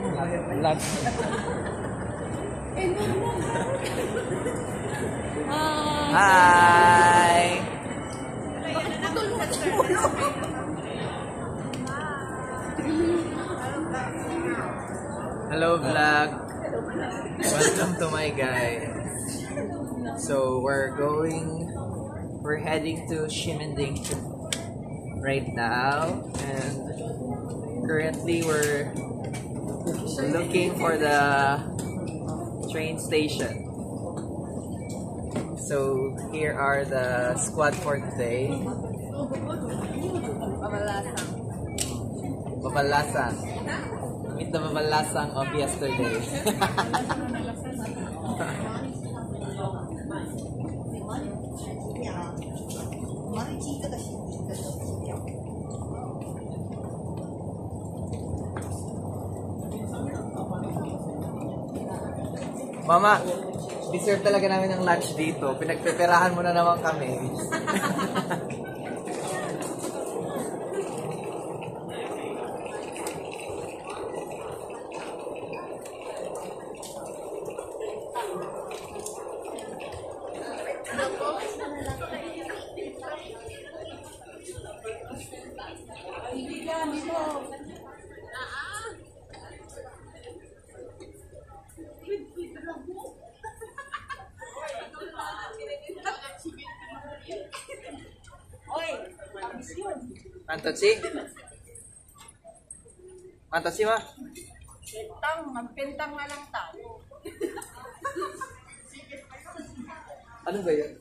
Lunch. Hi! Hello vlog! Welcome to my guys. So we're heading to Ximending right now, and currently we're looking for the train station. So here are the squad for today. Babalasang. Meet the babalasang of yesterday. Mama, deserve talaga namin ng lunch dito. Pinagpeperahan mo na naman kami. Mantochi? Mantochi ma? Pintang, magpintang na lang tayo. Ano ba yun?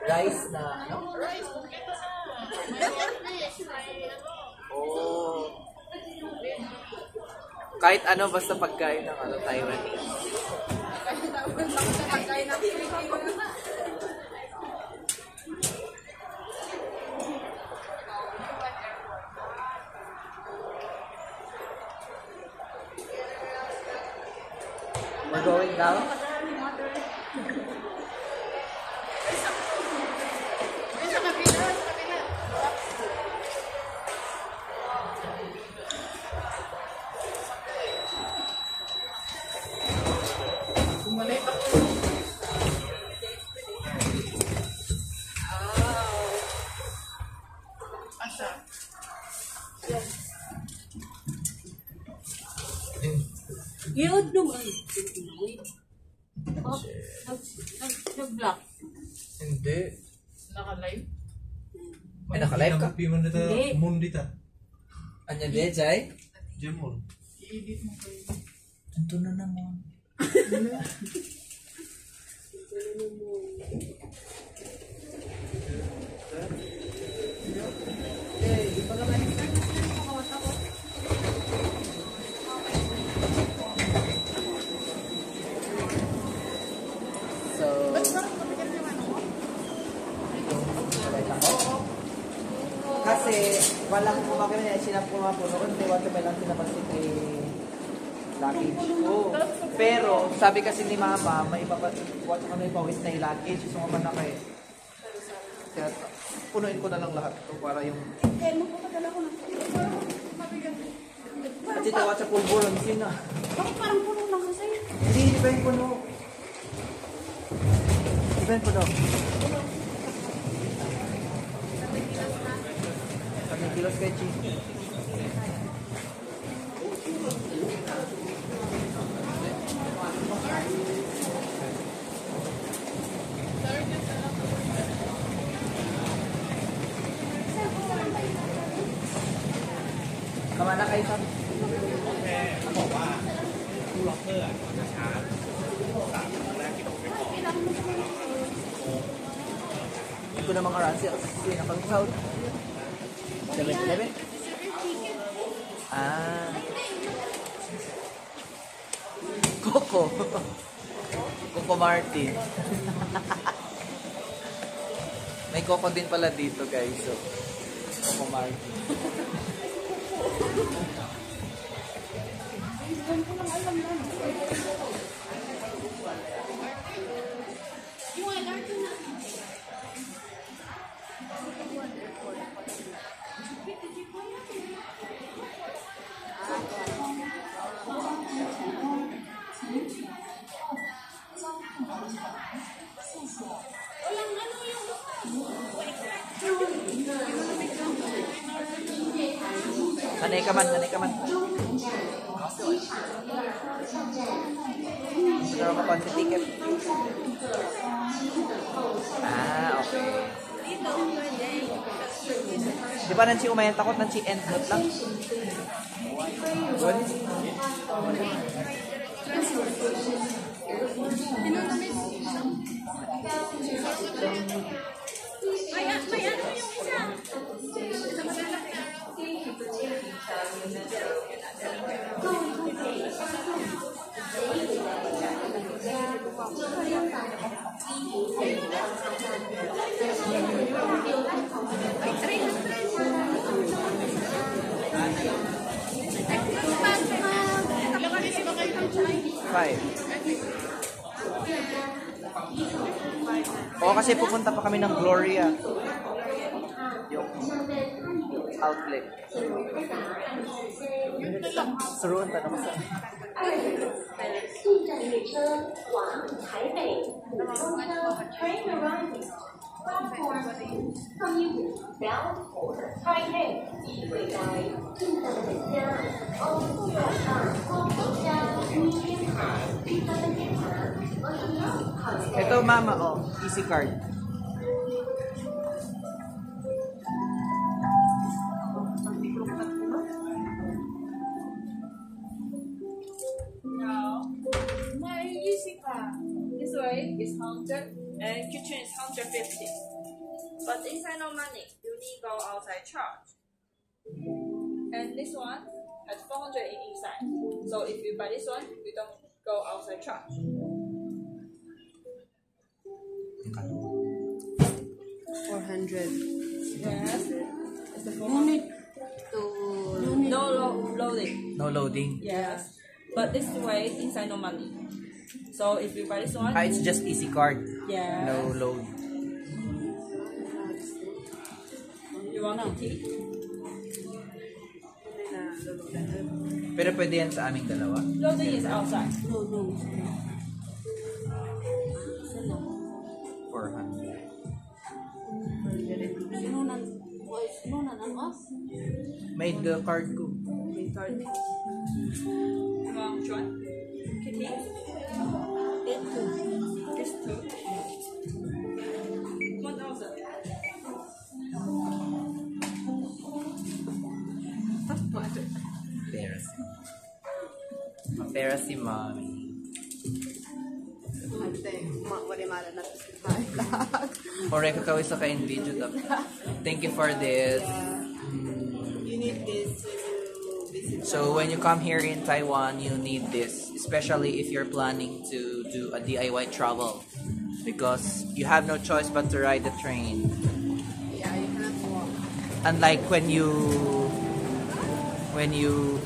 Rice na ano? Rice, kompleto na. May fish, may ano. Oh. Kahit ano, basta pagkain ng ano, Taiwanese. Kasi tapos ako sa pagkain ng Pilipino. We're going down. Sa kabila, sa kabila. Bumalik ako. Asa? Yun naman. Oh, nag-block. Hindi. Naka-live? Ay, naka-live ka? Hindi. Mundita. Anya de, Jai? Jemon. I-edit mo kayo. Ito na naman. Kasi walang kumakita niya, sinap kumapuno kasi water may lang sinapansin kay luggage. Oo. Pero sabi kasi ni Mama, may iba pa, water may pawis na yung luggage, gusto mo man na kayo. Kaya punuin ko na lang lahat ito para yung... Eh, magpapadala ko ng mabigat. At ito water pulbo lang sina. Bakit parang puno lang kasi? Hindi, di ba yung puno? Di ba yung puno? Kaming kilos kay Chi. Kamana kayo sa? เขาบอกว่าตู้ล็อกเกอร์อ่ะจะชาร์จ3ครั้งแรกที่ต้องไปก่อน Hindi ko namang around siya. Kasi nakang-sound. 7-Eleven? Ah. Coco. Coco Martin. May Coco din pala dito, guys. So, Coco Martin. Anay ka man, anay ka man. Pero kapag sa ticket. Okay. Di ba nansi umayan takot nansi end note lang? Good. May ano yung isa? Five. Oo, kasi pupunta pa kami ng Gloria. Yung outlet. Suruan pa naman sa... 进站列车往台北普通车 Train arriving platform 315 Bell Taipei 未来进站人家欧速站上光头家一天台第三个检查Ito mama, oh. Easy card. My easy car. This way is 100 and kitchen is 150. But inside no money, you need go outside charge. And this one has 400 inside. So if you buy this one, you don't go outside charge. 400. Yes. It's a No need to... loading. No loading. Yes. But this way inside no money. So if you buy this one, It's just easy card. yeah. No load. You want tea? Pero pwede yan sa aming dalawa. Loading is outside. No, no. 400. Made the card ko. You want which one? Kitty? This two. 1,000. Pera si... Mapera si mommy. Correct ka kawis sa kain video. Thank you for this. You need this when you visit. So when you come here in Taiwan, you need this, especially if you're planning to do a DIY travel, because you have no choice but to ride the train. Yeah, you cannot walk. Unlike when you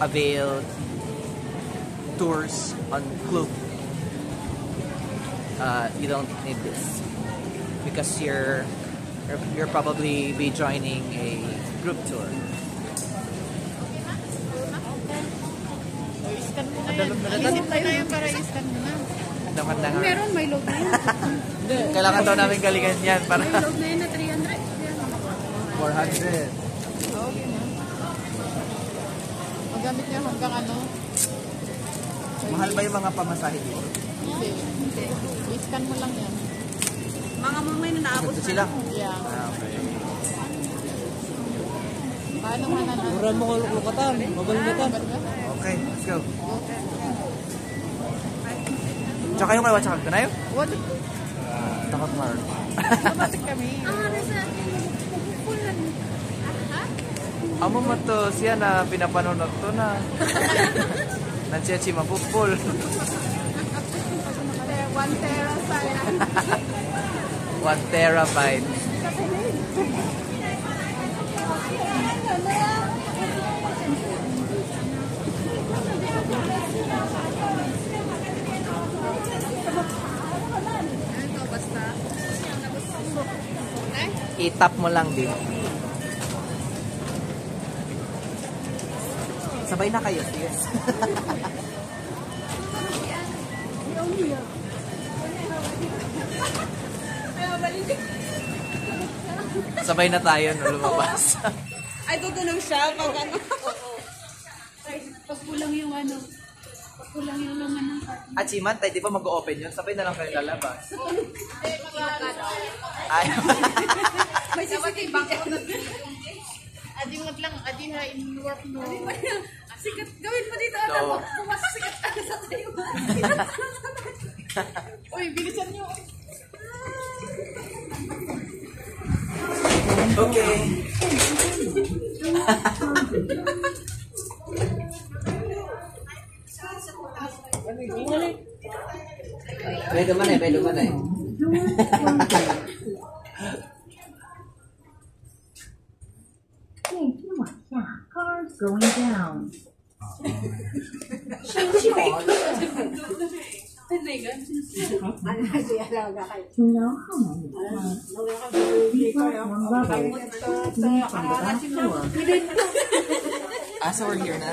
avail tours on Klook, you don't need this because you're probably be joining a group tour. I-scan mo na yan. Isip na yan para i-scan mo na. Meron, may load na yan. Kailangan daw namin galingan yan para May load na yan na 300. 400. Okay na. Magamit niya hanggang ano? Mahal ba yung mga pamasahe dito? Hindi. I-scan mo lang yan. Mga mamay na naabot Ito sila? Yeah. Okay. Paano nga na Mura mo ko lukatan, mabalingatan. Okay, let's go. Tsaka yung kay Watsakag na yun? What? Takot mar. Mabatik kami. Amo mo to siya na pinapanunod to na. Nansiya si mapupul. 1 tera sayang. 1 terabyte. I-tap mo lang din. Sabay na kayo, yes. Sabay na tayo no, lumabas. Ay, tutunog siya pag ano. Pag kulang yung ano. Pag kulang yung laman ng karton. At si Mantay, di ba mag-open yun? Sabay na lang kayo lalabas. Ay. May CCTV dyan. Adi mo lang, adi ha, in-work mo. Sikat, gawin mo dito, ano mo. Pumasok sikat ka sa tayo. Uy, bilisan nyo. Okay. Pwede man eh. Cars going down. To know how many times people from rubber leave from the back door. So we're here na.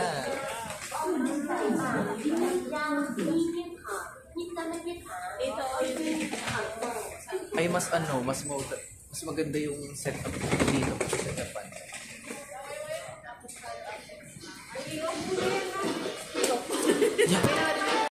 Ay, mas maganda yung setup dito. Setupan.